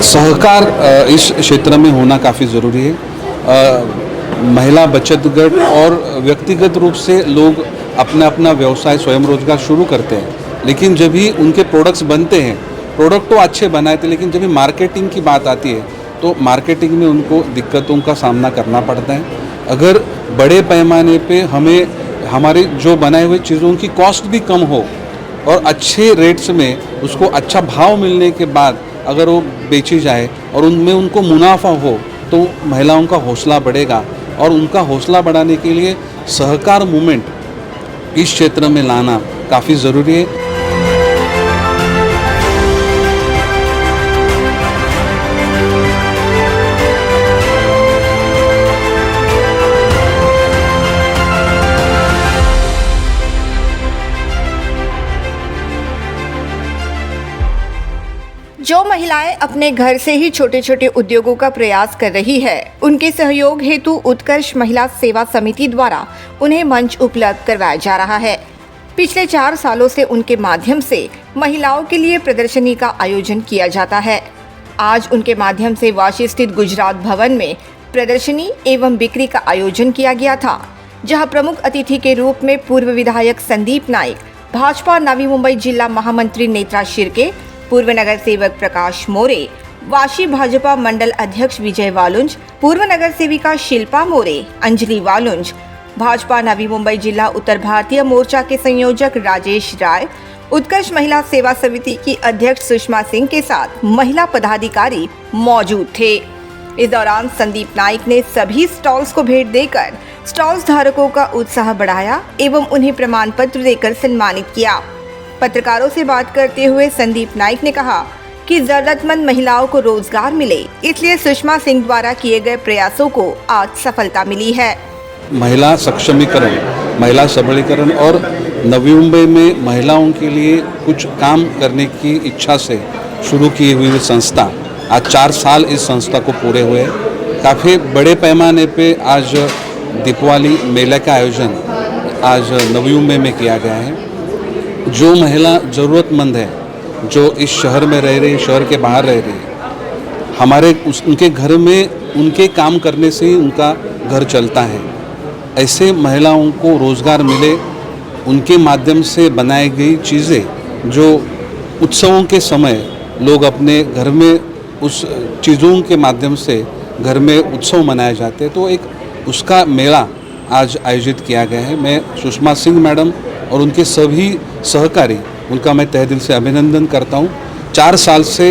सहकार इस क्षेत्र में होना काफ़ी ज़रूरी है। महिला बचत गट और व्यक्तिगत रूप से लोग अपना अपना व्यवसाय स्वयं रोजगार शुरू करते हैं, लेकिन जब भी उनके प्रोडक्ट्स बनते हैं, प्रोडक्ट तो अच्छे बनाए थे, लेकिन जब भी मार्केटिंग की बात आती है तो मार्केटिंग में उनको दिक्कतों का सामना करना पड़ता है। अगर बड़े पैमाने पे हमें हमारे जो बनाए हुए चीज़ों की कॉस्ट भी कम हो और अच्छे रेट्स में उसको अच्छा भाव मिलने के बाद अगर वो बेची जाए और उनमें उनको मुनाफा हो तो महिलाओं का हौसला बढ़ेगा। और उनका हौसला बढ़ाने के लिए सहकार मूवमेंट इस क्षेत्र में लाना काफ़ी ज़रूरी है। जो महिलाएं अपने घर से ही छोटे छोटे उद्योगों का प्रयास कर रही है, उनके सहयोग हेतु उत्कर्ष महिला सेवा समिति द्वारा उन्हें मंच उपलब्ध करवाया जा रहा है। पिछले 4 सालों से उनके माध्यम से महिलाओं के लिए प्रदर्शनी का आयोजन किया जाता है। आज उनके माध्यम से वाशी स्थित गुजरात भवन में प्रदर्शनी एवं बिक्री का आयोजन किया गया था, जहाँ प्रमुख अतिथि के रूप में पूर्व विधायक संदीप नाइक, भाजपा नवी मुंबई जिला महामंत्री नेत्रा शिर्के, पूर्व नगर सेवक प्रकाश मोरे, वाशी भाजपा मंडल अध्यक्ष विजय वालुंज, पूर्व नगर सेविका शिल्पा मोरे, अंजलि वालुंज, भाजपा नवी मुंबई जिला उत्तर भारतीय मोर्चा के संयोजक राजेश राय, उत्कर्ष महिला सेवा समिति की अध्यक्ष सुषमा सिंह के साथ महिला पदाधिकारी मौजूद थे। इस दौरान संदीप नाइक ने सभी स्टॉल्स को भेंट देकर स्टॉल्स धारकों का उत्साह बढ़ाया एवं उन्हें प्रमाण पत्र देकर सम्मानित किया। पत्रकारों से बात करते हुए संदीप नाइक ने कहा कि जरूरतमंद महिलाओं को रोजगार मिले, इसलिए सुषमा सिंह द्वारा किए गए प्रयासों को आज सफलता मिली है। महिला सक्षमीकरण, महिला सबलीकरण और नवी मुंबई में महिलाओं के लिए कुछ काम करने की इच्छा से शुरू की हुई संस्था, आज 4 साल इस संस्था को पूरे हुए। काफ़ी बड़े पैमाने पे आज दीपावली मेले का आयोजन आज नवी मुंबई में किया गया है। जो महिला ज़रूरतमंद है, जो इस शहर में रह रही है, शहर के बाहर रह रही है, उनके घर में उनके काम करने से ही उनका घर चलता है। ऐसे महिलाओं को रोज़गार मिले, उनके माध्यम से बनाई गई चीज़ें जो उत्सवों के समय लोग अपने घर में उस चीज़ों के माध्यम से घर में उत्सव मनाए जाते हैं, तो एक उसका मेला आज आयोजित किया गया है। मैं सुषमा सिंह मैडम और उनके सभी सहकारी, उनका मैं तहे दिल से अभिनंदन करता हूँ। 4 साल से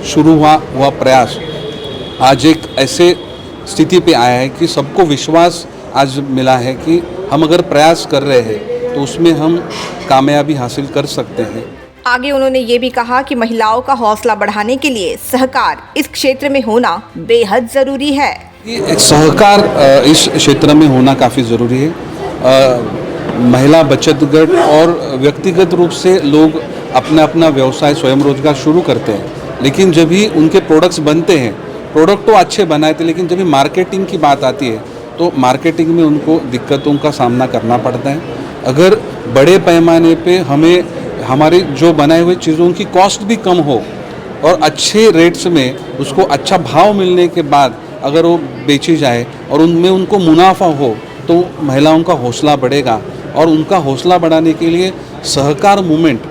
शुरू हुआ प्रयास आज एक ऐसे स्थिति पे आया है कि सबको विश्वास आज मिला है कि हम अगर प्रयास कर रहे हैं तो उसमें हम कामयाबी हासिल कर सकते हैं। आगे उन्होंने ये भी कहा कि महिलाओं का हौसला बढ़ाने के लिए सहकार इस क्षेत्र में होना बेहद ज़रूरी है। सहकार इस क्षेत्र में होना काफ़ी ज़रूरी है। महिला बचत गट और व्यक्तिगत रूप से लोग अपना अपना व्यवसाय स्वयं रोजगार शुरू करते हैं, लेकिन जब भी उनके प्रोडक्ट्स बनते हैं, प्रोडक्ट तो अच्छे बनाए थे, लेकिन जब भी मार्केटिंग की बात आती है तो मार्केटिंग में उनको दिक्कतों का सामना करना पड़ता है। अगर बड़े पैमाने पे हमें हमारे जो बनाए हुए चीज़ों की कॉस्ट भी कम हो और अच्छे रेट्स में उसको अच्छा भाव मिलने के बाद अगर वो बेची जाए और उनमें उनको मुनाफा हो तो महिलाओं का हौसला बढ़ेगा। और उनका हौसला बढ़ाने के लिए सहकार मूवमेंट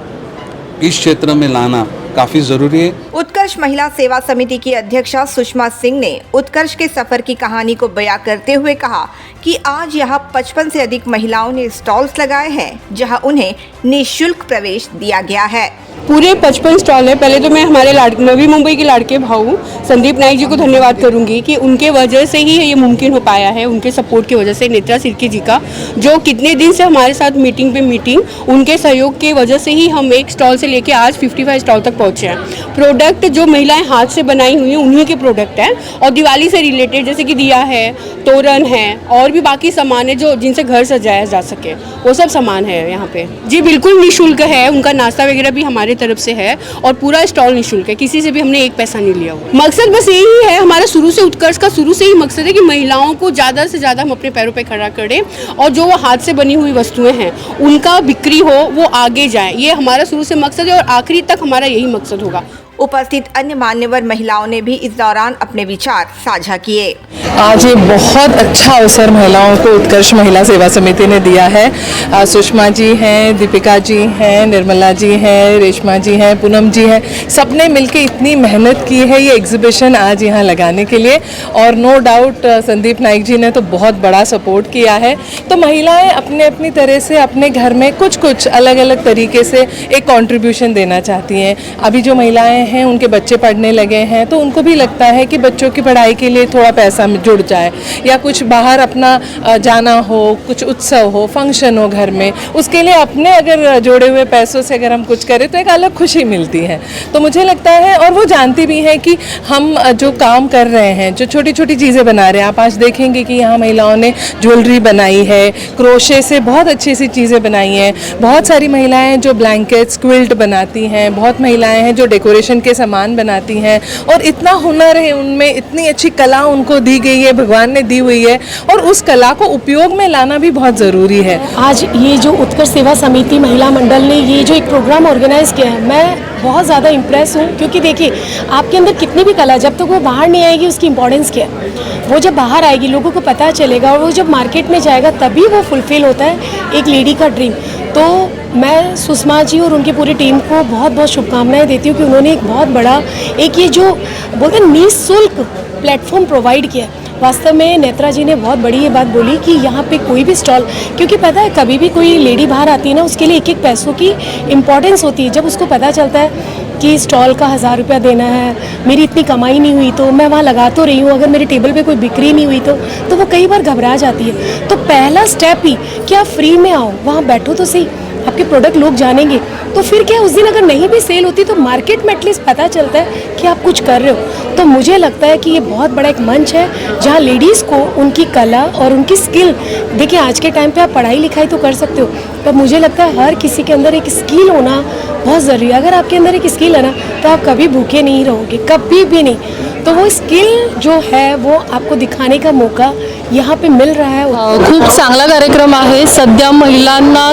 इस क्षेत्र में लाना काफ़ी ज़रूरी है। उत्कर्ष महिला सेवा समिति की अध्यक्षा सुषमा सिंह ने उत्कर्ष के सफर की कहानी को बयां करते हुए कहा कि आज यहां 55 से अधिक महिलाओं ने स्टॉल्स लगाए हैं, जहां उन्हें निःशुल्क प्रवेश दिया गया है। पूरे 55 स्टॉल है। पहले तो मैं हमारे नवी मुंबई के लाड़के भाऊ संदीप नाइक जी को धन्यवाद करूंगी कि उनके वजह से ही ये मुमकिन हो पाया है, उनके सपोर्ट की वजह से। नेत्रा शिर्के जी का जो कितने दिन से हमारे साथ मीटिंग पे मीटिंग, उनके सहयोग की वजह से ही हम एक स्टॉल से लेके आज 55 स्टॉल तक पहुँचे हैं। प्रोडक्ट जो महिलाएं हाथ से बनाई हुई हैं उन्हीं के प्रोडक्ट हैं और दिवाली से रिलेटेड जैसे कि दिया है, तोरण है और भी बाकी सामान है जो जिनसे घर सजाया जा सके, वो सब सामान है यहाँ पे। जी बिल्कुल निःशुल्क है, उनका नाश्ता वगैरह भी हमारे तरफ से है और पूरा स्टॉल निःशुल्क है, किसी से भी हमने एक पैसा नहीं लिया हुआ। मकसद बस यही है, हमारा शुरू से उत्कर्ष का शुरू से ही मकसद है कि महिलाओं को ज़्यादा से ज़्यादा हम अपने पैरों पे खड़ा करें और जो वो हाथ से बनी हुई वस्तुएं हैं उनका बिक्री हो, वो आगे जाए। ये हमारा शुरू से मकसद है और आखिरी तक हमारा यही मकसद होगा। उपस्थित अन्य मान्यवर महिलाओं ने भी इस दौरान अपने विचार साझा किए। आज ये बहुत अच्छा अवसर महिलाओं को उत्कर्ष महिला सेवा समिति ने दिया है। सुषमा जी हैं, दीपिका जी हैं, निर्मला जी हैं, रेशमा जी हैं, पूनम जी हैं, सबने मिलकर इतनी मेहनत की है ये एग्जीबिशन आज यहाँ लगाने के लिए। और नो डाउट संदीप नाइक जी ने तो बहुत बड़ा सपोर्ट किया है। तो महिलाएं अपने अपनी तरह से अपने घर में कुछ कुछ अलग अलग तरीके से एक कंट्रीब्यूशन देना चाहती हैं। अभी जो महिलाएं हैं उनके बच्चे पढ़ने लगे हैं तो उनको भी लगता है कि बच्चों की पढ़ाई के लिए थोड़ा पैसा जुड़ जाए, या कुछ बाहर अपना जाना हो, कुछ उत्सव हो, फंक्शन हो घर में, उसके लिए अपने अगर जोड़े हुए पैसों से अगर हम कुछ करें तो एक अलग खुशी मिलती है। तो मुझे लगता है, और वो जानती भी हैं कि हम जो काम कर रहे हैं, जो छोटी छोटी चीज़ें बना रहे हैं, आप आज देखेंगे कि यहाँ महिलाओं ने ज्वेलरी बनाई है, क्रोशे से बहुत अच्छी सी चीज़ें बनाई हैं। बहुत सारी महिलाएं जो ब्लैंकेट्स, क्विल्ट बनाती हैं, बहुत महिलाएं हैं जो डेकोरेशन के सामान बनाती हैं, और इतना हुनर है उनमें, इतनी अच्छी कला उनको दी गई है, भगवान ने दी हुई है, और उस कला को उपयोग में लाना भी बहुत ज़रूरी है। आज ये जो उत्कर्ष सेवा समिति महिला मंडल ने ये जो एक प्रोग्राम ऑर्गेनाइज किया है, मैं बहुत ज़्यादा इम्प्रेस हूँ। क्योंकि देखिए, आपके अंदर कितनी भी कला, जब तक वो बाहर नहीं आएगी उसकी इम्पोर्टेंस क्या है, वो जब बाहर आएगी लोगों को पता चलेगा, और वो जब मार्केट में जाएगा तभी वो फुलफिल होता है एक लेडी का ड्रीम। तो मैं सुषमा जी और उनकी पूरी टीम को बहुत बहुत शुभकामनाएं देती हूँ कि उन्होंने एक बहुत बड़ा एक ये जो बोलते हैं निःशुल्क प्लेटफॉर्म प्रोवाइड किया। वास्तव में नेत्रा जी ने बहुत बड़ी ये बात बोली कि यहाँ पे कोई भी स्टॉल, क्योंकि पता है कभी भी कोई लेडी बाहर आती है ना, उसके लिए एक एक पैसों की इम्पोर्टेंस होती है। जब उसको पता चलता है कि स्टॉल का 1000 रुपया देना है, मेरी इतनी कमाई नहीं हुई तो मैं वहाँ लगा तो रही हूँ, अगर मेरे टेबल पे कोई बिक्री नहीं हुई तो वो कई बार घबरा जाती है। तो पहला स्टेप ही कि आप फ्री में आओ, वहाँ बैठो तो सही, आपके प्रोडक्ट लोग जानेंगे। तो फिर क्या, उस दिन अगर नहीं भी सेल होती तो मार्केट में एटलीस्ट पता चलता है कि आप कुछ कर रहे हो। तो मुझे लगता है कि ये बहुत बड़ा एक मंच है जहाँ लेडीज़ को उनकी कला और उनकी स्किल, देखिए आज के टाइम पे आप पढ़ाई लिखाई तो कर सकते हो, पर मुझे लगता है हर किसी के अंदर एक स्किल होना बहुत ज़रूरी है। अगर आपके अंदर एक स्किल है ना तो आप कभी भूखे नहीं रहोगे, कभी भी नहीं। तो वो स्किल जो है वो आपको दिखाने का मौका यहाँ पे मिल रहा है। खूप चांगला कार्यक्रम आहे। सध्या महिलांना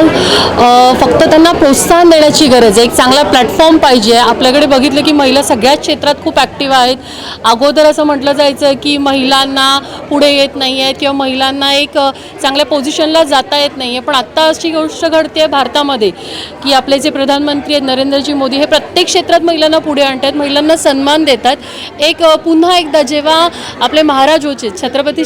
फक्त त्यांना प्रोत्साहन देण्याची गरज आहे, एक चांगला प्लॅटफॉर्म पाहिजे. आपल्याकडे बघितलं की महिला सगळ्याच क्षेत्रात खूप ॲक्टिव्ह आहेत. अगोदर असं म्हटलं जायचं की महिलांना पुढे येत नाही आहेत किंवा महिलांना एक चांगल्या पोझिशनला जाता येत नाही आहे, पण आत्ता अशी गोष्ट घडते आहे भारतामध्ये की आपले जे प्रधानमंत्री आहेत नरेंद्रजी मोदी, हे प्रत्येक क्षेत्रात महिलांना पुढे आणतात, महिलांना सन्मान देतात. एक पुन्हा एकदा जेव्हा आपले महाराज होते, छत्रपती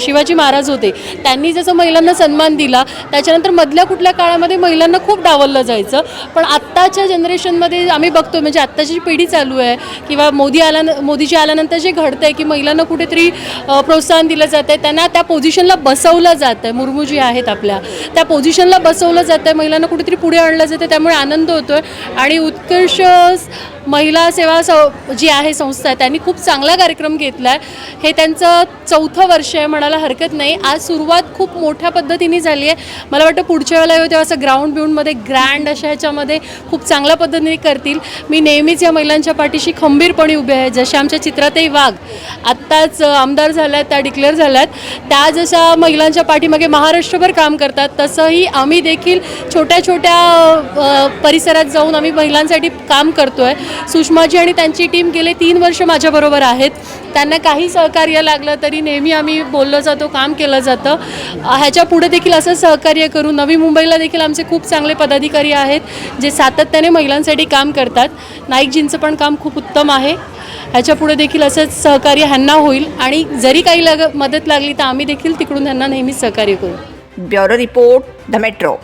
शिवाजी महाराज होते, त्यांनी जसं महिलांना सन्मान दिला, त्याच्यानंतर मधल्या कुठल्या काळामध्ये महिलांना खूप डावललं जायचं. पण आत्ताच्या जनरेशनमध्ये आम्ही बघतो, म्हणजे आत्ताची पिढी चालू आहे किंवा मोदीजी आल्यानंतर जे घडतं आहे की महिलांना कुठेतरी प्रोत्साहन दिलं जातं आहे, त्यांना त्या पोझिशनला बसवलं जातं आहे. मुर्मू जी आहेत आपल्या, त्या पोझिशनला बसवलं जातं आहे, महिलांना कुठेतरी पुढे आणलं जातं, त्यामुळे आनंद होतो आहे. आणि उत्कर्ष महिला सेवा जी आहे संस्था आहे, त्यांनी खूप चांगला कार्यक्रम घेतला आहे. हे त्यांचं 4थं वर्ष आहे म्हणायला हरकत नाही. आज सुरुवात खूप मोठ्या पद्धतीने झाली आहे. मला वाटतं पुढच्या वेळेला येऊ तेव्हा असं ग्राउंडमध्ये ग्रँड अशा ह्याच्यामध्ये खूप चांगल्या पद्धतीने करतील. मी नेहमीच या महिलांच्या पाठीशी खंबीरपणे उभे आहे. जशा आमच्या चित्रातही वाघ आत्ताच आमदार झाल्या आहेत, त्या डिक्लेअर झाल्यात, त्या जशा महिलांच्या पाठीमागे महाराष्ट्रभर काम करतात, तसंही आम्ही देखील छोट्या छोट्या परिसरात जाऊन आम्ही महिलांसाठी काम करतो आहे. सुषमाजी आणि त्यांची टीम गेले 3 वर्ष माझ्याबरोबर आहेत. त्यांना काही सहकार्य लागलं तरी नेहमी आम्ही बोललं जातो, काम केलं जातं. ह्याच्या पुढे देखील असं सहकार्य करू. नवी मुंबईला देखील आमचे खूप चांगले पदाधिकारी आहेत जे सातत्याने महिलांसाठी काम करतात. नाईकजींचं पण काम खूप उत्तम आहे. ह्याच्या पुढे देखील असंच सहकार्य ह्यांना होईल आणि जरी काही मदत लागली तर आम्ही देखील तिकडून ह्यांना नेहमीच सहकार्य करू. Bureau report, the metro.